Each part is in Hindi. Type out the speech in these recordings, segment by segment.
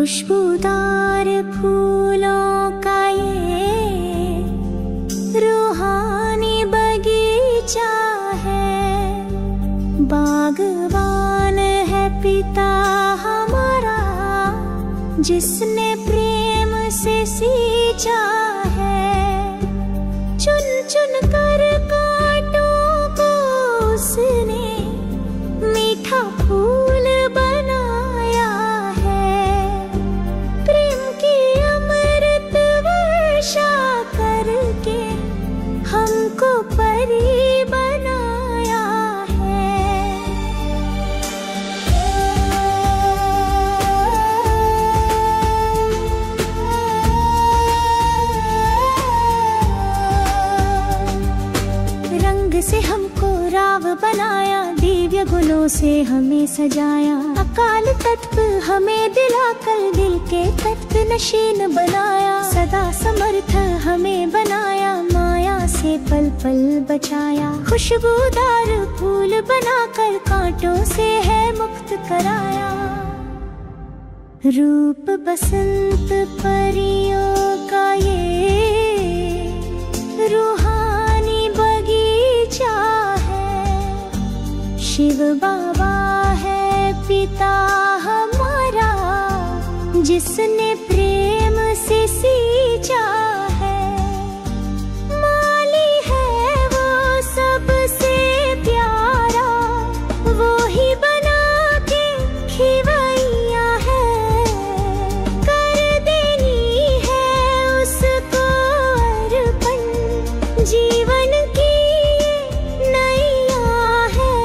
खुशबूदार फूलों का ये रूहानी बगीचा है। बागवान है पिता हमारा, जिसने प्रेम से सींचा है। चुन चुन कर कांटों को उसने मीठा फूल बनाया है। प्रेम की अमृत वर्षा करके हमको परी बनाया है। रंग से हमको राव बनाया, दिव्य गुणों से हमें सजाया। अकाल तत्व हमें दिलाकर दिल के तत्व नशीन बनाया। सदा समर्थ हमें बनाया, माया से पल पल बचाया। खुशबूदार फूल बनाकर कांटों से है मुक्त कराया। रूप बसंत परियों का ये रूहानी बगीचा है। शिव बाबा है पिता हमारा, जिसने प्रेम से सींचा है। माली है वो सबसे प्यारा, वो ही बना के खिवैया है। कर देनी है उसको अर्पण, जीवन की ये नैया है।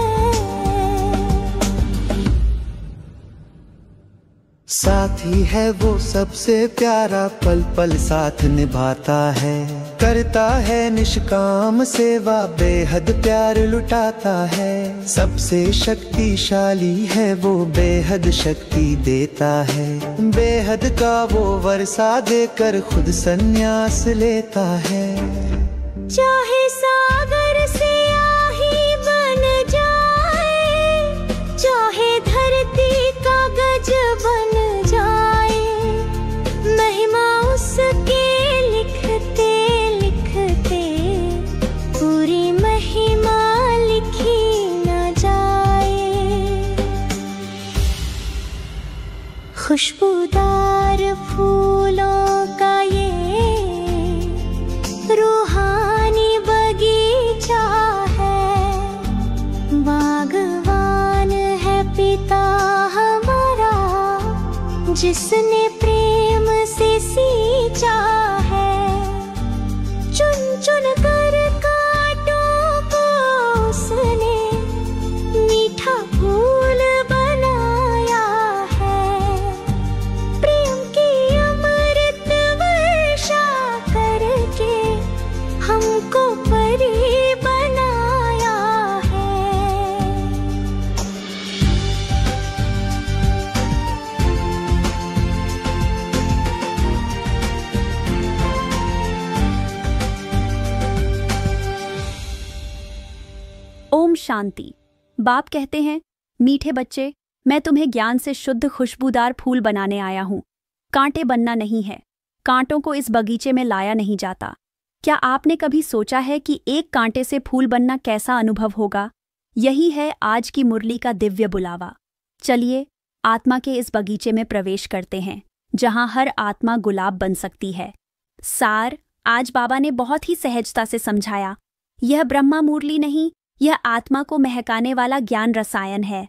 साथी है वो सबसे प्यारा, पल पल साथ निभाता है। करता है निष्काम सेवा, बेहद प्यार लुटाता है। सबसे शक्तिशाली है वो, बेहद शक्ति देता है। बेहद का वो वर्षा देकर खुद संन्यास लेता है। चाहे सागर से आही बन जाए, चाहे धरती कागज बन जाए। महिमा उसके लिखते लिखते पूरी महिमा लिखी न जाए। खुशबूदार फूलों का ये रूहानी बगीचा है। बागवान है पिता हमारा, जिसने प्रेम से सींचा है। चुन चुन कर कांटों को उसने मीठा फूल बनाया है। प्रेम की अमृत वर्षा करके हमको परी बनाया है। ओम शांति। बाप कहते हैं, मीठे बच्चे, मैं तुम्हें ज्ञान से शुद्ध खुशबूदार फूल बनाने आया हूँ। कांटे बनना नहीं है। कांटों को इस बगीचे में लाया नहीं जाता। क्या आपने कभी सोचा है कि एक कांटे से फूल बनना कैसा अनुभव होगा? यही है आज की मुरली का दिव्य बुलावा। चलिए आत्मा के इस बगीचे में प्रवेश करते हैं, जहां हर आत्मा गुलाब बन सकती है। सार आज बाबा ने बहुत ही सहजता से समझाया। यह ब्रह्मा मुरली नहीं, यह आत्मा को महकाने वाला ज्ञान रसायन है।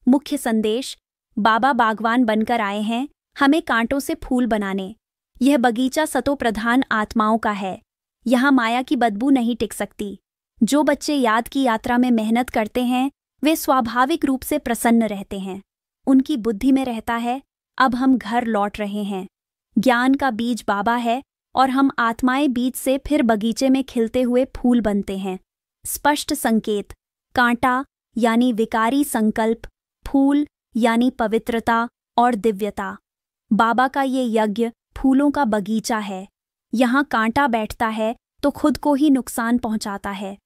मुख्य संदेश, बाबा बागवान बनकर आए हैं हमें कांटों से फूल बनाने। यह बगीचा सतो प्रधान आत्माओं का है। यहाँ माया की बदबू नहीं टिक सकती। जो बच्चे याद की यात्रा में मेहनत करते हैं, वे स्वाभाविक रूप से प्रसन्न रहते हैं। उनकी बुद्धि में रहता है, अब हम घर लौट रहे हैं। ज्ञान का बीज बाबा है और हम आत्माएं बीज से फिर बगीचे में खिलते हुए फूल बनते हैं। स्पष्ट संकेत, कांटा यानी विकारी संकल्प, फूल यानी पवित्रता और दिव्यता। बाबा का ये यज्ञ फूलों का बगीचा है। यहाँ कांटा बैठता है तो खुद को ही नुकसान पहुंचाता है।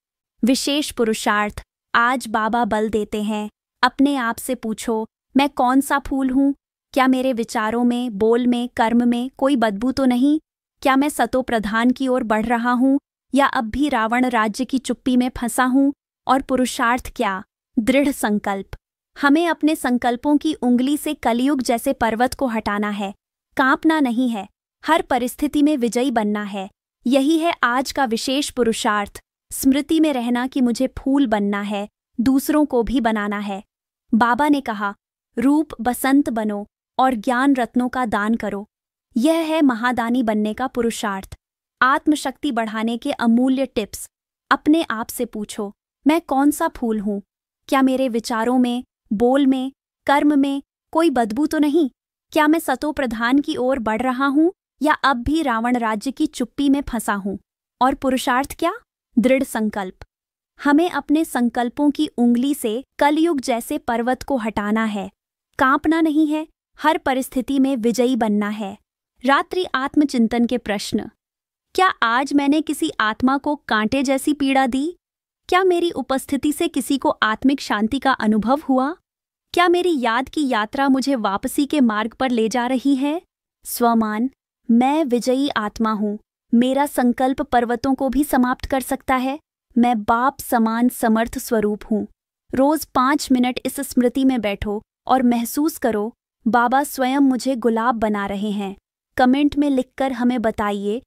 विशेष पुरुषार्थ, आज बाबा बल देते हैं, अपने आप से पूछो, मैं कौन सा फूल हूँ क्या मेरे विचारों में, बोल में, कर्म में कोई बदबू तो नहीं? क्या मैं सतो प्रधान की ओर बढ़ रहा हूँ या अब भी रावण राज्य की चुप्पी में फंसा हूँ? और पुरुषार्थ क्या? दृढ़ संकल्प। हमें अपने संकल्पों की उंगली से कलयुग जैसे पर्वत को हटाना है। कांपना नहीं है, हर परिस्थिति में विजयी बनना है। यही है आज का विशेष पुरुषार्थ। स्मृति में रहना कि मुझे फूल बनना है, दूसरों को भी बनाना है। बाबा ने कहा, रूप बसंत बनो और ज्ञान रत्नों का दान करो। यह है महादानी बनने का पुरुषार्थ। आत्मशक्ति बढ़ाने के अमूल्य टिप्स। अपने आप से पूछो, मैं कौन सा फूल हूँ? क्या मेरे विचारों में, बोल में, कर्म में कोई बदबू तो नहीं? क्या मैं सतो प्रधान की ओर बढ़ रहा हूँ या अब भी रावण राज्य की चुप्पी में फंसा हूँ? और पुरुषार्थ क्या? दृढ़ संकल्प। हमें अपने संकल्पों की उंगली से कलयुग जैसे पर्वत को हटाना है। कांपना नहीं है, हर परिस्थिति में विजयी बनना है। रात्रि आत्मचिंतन के प्रश्न। क्या आज मैंने किसी आत्मा को कांटे जैसी पीड़ा दी? क्या मेरी उपस्थिति से किसी को आत्मिक शांति का अनुभव हुआ? क्या मेरी याद की यात्रा मुझे वापसी के मार्ग पर ले जा रही है? स्वमान, मैं विजयी आत्मा हूँ। मेरा संकल्प पर्वतों को भी समाप्त कर सकता है। मैं बाप समान समर्थ स्वरूप हूँ। रोज 5 मिनट इस स्मृति में बैठो और महसूस करो, बाबा स्वयं मुझे गुलाब बना रहे हैं। कमेंट में लिखकर हमें बताइए